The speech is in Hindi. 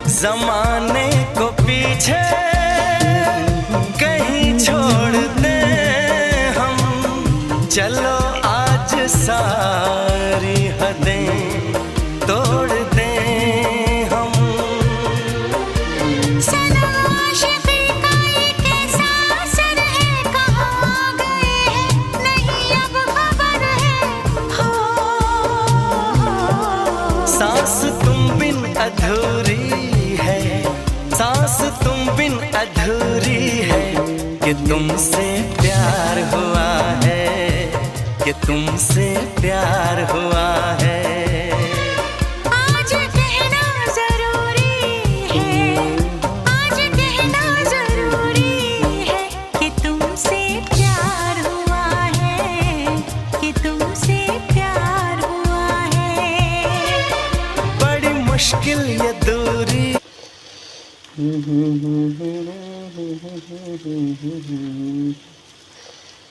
जमाने को पीछे कहीं छोड़ दे हम, चलो आज सारी हदें तोड़ दे हम। सनम आशिक़ी का ये कैसा असर है, कहाँ गए हैं नहीं अब खबर है। हो सांस तुम बिन अधूरी है, सांस तुम बिन अधूरी है, कि तुमसे प्यार हुआ है, कि तुमसे प्यार हुआ है। आज कहना जरूरी है, आज कहना जरूरी है, कि तुमसे प्यार हुआ है, कि तुमसे प्यार हुआ है। बड़ी मुश्किल ये दूरी।